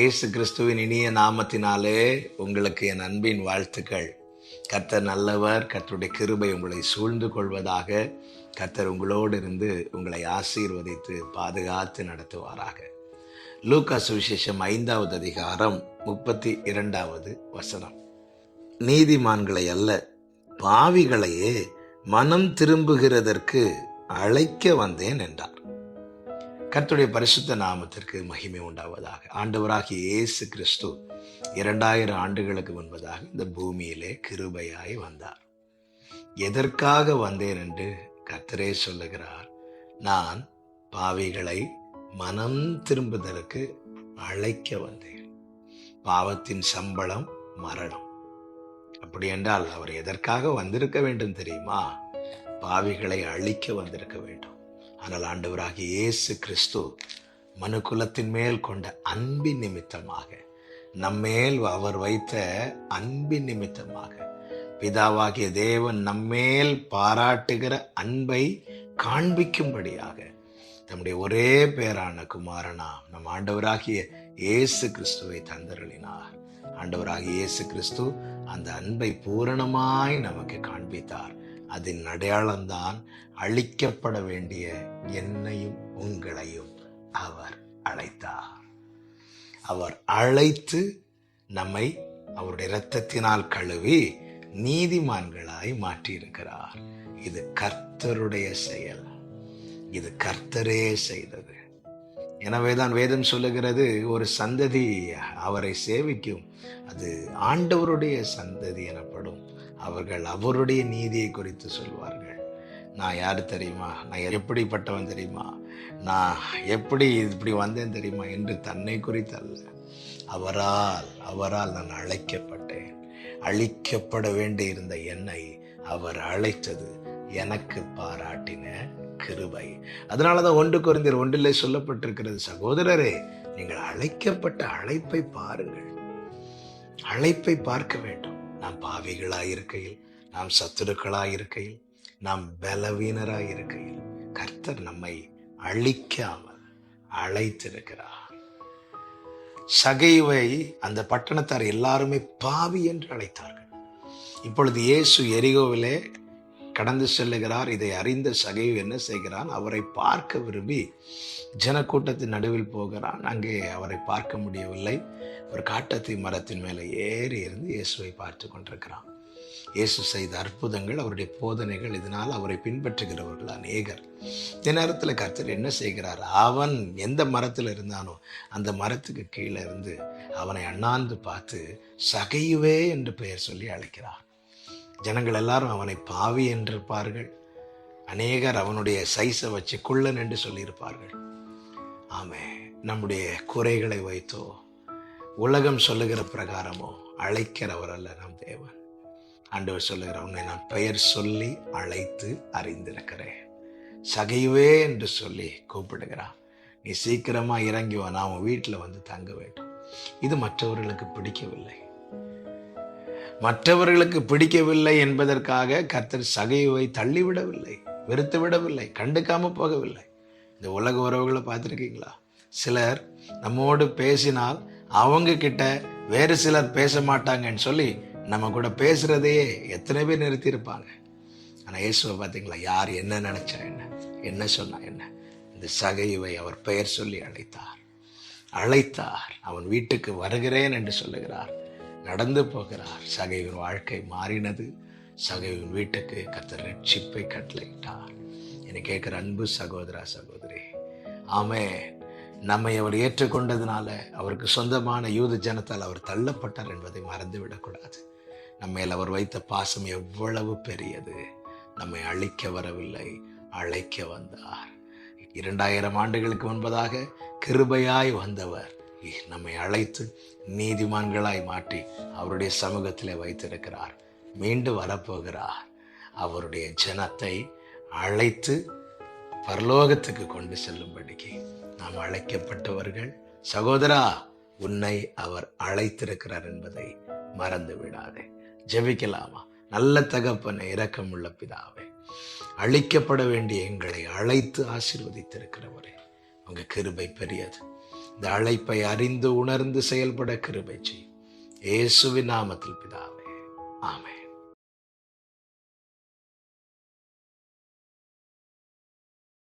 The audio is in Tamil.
இயேசு கிறிஸ்துவின் இனிய நாமத்தினாலே உங்களுக்கு என் அன்பின் வாழ்த்துக்கள். கர்த்தர் நல்லவர். கர்த்தருடைய கிருபை உங்களை சூழ்ந்து கொள்வதாக. கர்த்தர் உங்களோடு இருந்து உங்களை ஆசீர்வதித்து பாதுகாத்து நடத்துவாராக. லூக்கா சுவிசேஷம் 5வது அதிகாரம் 32வது வசனம். நீதிமான்களை அல்ல, பாவிகளையே மனம் திரும்புகிறதற்கு அழைக்க வந்தேன் என்றார். கர்த்தருடைய பரிசுத்த நாமத்திற்கு மகிமை உண்டாவதாக. ஆண்டவராகிய இயேசு கிறிஸ்து 2000 ஆண்டுகளுக்கு முன்பதாக இந்த பூமியிலே கிருபையாய் வந்தார். எதற்காக வந்தேன் என்று கர்த்தரே சொல்லுகிறார். நான் பாவிகளை மனம் திரும்புவதற்கு அழைக்க வந்தேன். பாவத்தின் சம்பளம் மரணம். அப்படி என்றால் அவர் எதற்காக வந்திருக்க வேண்டும் தெரியுமா? பாவிகளை அழிக்க வந்திருக்க வேண்டும். ஆனால் ஆண்டவராகிய இயேசு கிறிஸ்து மனுக்குலத்தின் மேல் கொண்ட அன்பின் நிமித்தமாக, நம்மேல் அவர் வைத்த அன்பின் நிமித்தமாக, பிதாவாகிய தேவன் நம்மேல் பாராட்டுகிற அன்பை காண்பிக்கும்படியாக நம்முடைய ஒரே பேரான குமாரனாம் நம் ஆண்டவராகிய இயேசு கிறிஸ்துவை தந்தருளினார். ஆண்டவராகிய இயேசு கிறிஸ்து அந்த அன்பை பூரணமாய் நமக்கு காண்பித்தார். அதன் அடையாளம்தான் அழிக்கப்பட வேண்டிய என்னையும் உங்களையும் அவர் அழைத்தார். அவர் அழைத்து நம்மை அவருடைய இரத்தத்தினால் கழுவி நீதிமான்களாய் மாற்றியிருக்கிறார். இது கர்த்தருடைய செயல். இது கர்த்தரே செய்தது. எனவேதான் வேதம் சொல்லுகிறது, ஒரு சந்ததி அவரை சேவிக்கும், அது ஆண்டவருடைய சந்ததி எனப்படும். அவர்கள் அவருடைய நீதியை குறித்து சொல்வார்கள். நான் யாரு தெரியுமா, நான் எப்படிப்பட்டவன் தெரியுமா, நான் எப்படி இப்படி வந்தேன் தெரியுமா என்று தன்னை குறித்து அல்ல, அவரால் நான் அழைக்கப்பட்டேன். அழிக்கப்பட வேண்டியிருந்த என்னை அவர் அழைத்தது எனக்கு பாராட்டின கிருபை. அதனாலதான் 1 கொரிந்தியர் 1 சொல்லப்பட்டிருக்கிறது, சகோதரரே நீங்கள் அழைக்கப்பட்ட அழைப்பை பாருங்கள். அழைப்பை பார்க்க வேண்டும். நாம் பாவிகளாயிருக்கையில், நாம் சத்துருக்களாயிருக்கையில், நாம் பலவீனராயிருக்கையில் கர்த்தர் நம்மை அழிக்காமல் அழைத்திருக்கிறார். சகைவை அந்த பட்டணத்தார் எல்லாருமே பாவி என்று அழைத்தார்கள். இப்பொழுது இயேசு எரிகோவிலே கடந்து செல்லுகிறார். இதை அறிந்த சகைவு என்ன செய்கிறான்? அவரை பார்க்க விரும்பி ஜனக்கூட்டத்தின் நடுவில் போகிறான். அங்கே அவரை பார்க்க முடியவில்லை. ஒரு காட்டத்தி மரத்தின் மேலே ஏறி இருந்து இயேசுவை பார்த்து கொண்டிருக்கிறான். இயேசு செய்த அற்புதங்கள், அவருடைய போதனைகள், இதனால் அவரை பின்பற்றுகிறவர்கள் அநேகர். இந்த நேரத்தில் கர்த்தர் என்ன செய்கிறார்? அவன் எந்த மரத்தில் இருந்தானோ அந்த மரத்துக்கு கீழே இருந்து அவனை அண்ணாந்து பார்த்து சகையுவே என்று பெயர் சொல்லி அழைக்கிறார். ஜனங்கள் எல்லாரும் அவனை பாவி என்றிருப்பார்கள். அநேகர் அவனுடைய சைஸை வச்சு குள்ளன் என்று சொல்லியிருப்பார்கள். ஆமே, நம்முடைய குறைகளை வைத்தோ உலகம் சொல்லுகிற பிரகாரமோ அழைக்கிறவர் அல்ல நம் தேவன். ஆண்டவர் சொல்லுகிற, உன்னை நான் பெயர் சொல்லி அழைத்து அறிந்திருக்கிறேன். சகைவே என்று சொல்லி கூப்பிடுகிறான். நீ சீக்கிரமா இறங்கி வா, நான் உன் வீட்டில் வந்து தங்க வேண்டும். இது மற்றவர்களுக்கு பிடிக்கவில்லை என்பதற்காக கர்த்தர் சகைவை தள்ளிவிடவில்லை, வெறுத்து விடவில்லை, கண்டுக்காம போகவில்லை. இந்த உலக உறவுகளை பார்த்துருக்கீங்களா? சிலர் நம்மோடு பேசினால் அவங்க கிட்ட வேறு சிலர் பேச மாட்டாங்கன்னு சொல்லி நம்ம கூட பேசுறதையே எத்தனை பேர் நிறுத்தியிருப்பாங்க. ஆனால் இயேசுவை பார்த்தீங்களா? யார் என்ன நினைச்சா என்ன சொன்னா என்ன? இந்த சகைவை அவர் பெயர் சொல்லி அழைத்தார். அவன் வீட்டுக்கு வருகிறேன் என்று சொல்லுகிறார். நடந்து போகிறார். சகைவின் வாழ்க்கை மாறினது. சகைவின் வீட்டுக்கு கர்த்தர் ரட்சிப்பை கட்டளையிட்டார். என்னை கேட்கிற அன்பு சகோதரா, சகோதரி, ஆமென். நம்மை அவர் ஏற்றுக்கொண்டதுனால, அவருக்கு சொந்தமான யூத ஜனத்தால் அவர் தள்ளப்பட்டார் என்பதை மறந்து விடக்கூடாது. நம்மேல் அவர் வைத்த பாசம் எவ்வளவு பெரியது. நம்மை அழிக்க வரவில்லை, அழைக்க வந்தார். 2000 ஆண்டுகளுக்கு முன்பதாக கிருபையாய் வந்தவர் நம்மை அழைத்து நீதிமான்களாய் மாற்றி அவருடைய சமூகத்திலே வைத்திருக்கிறார். மீண்டும் வரப்போகிறார். அவருடைய ஜனத்தை அழைத்து பரலோகத்துக்கு கொண்டு செல்லும்படிக்கு நாம் அழைக்கப்பட்டவர்கள். சகோதரா, உன்னை அவர் அழைத்திருக்கிறார் என்பதை மறந்து விடாதே. ஜெபிக்கலாமா? நல்ல தகப்பனே, இரக்கமுள்ள பிதாவே, அழிக்கப்பட வேண்டிய எங்களை அழைத்து ஆசீர்வதித்திருக்கிறவரே, உங்க கிருபை பெரியது. இந்த அழைப்பை அறிந்து உணர்ந்து செயல்பட கிருபை செய்யும். இயேசுவின் நாமத்தில் பிதாவே, ஆமென்.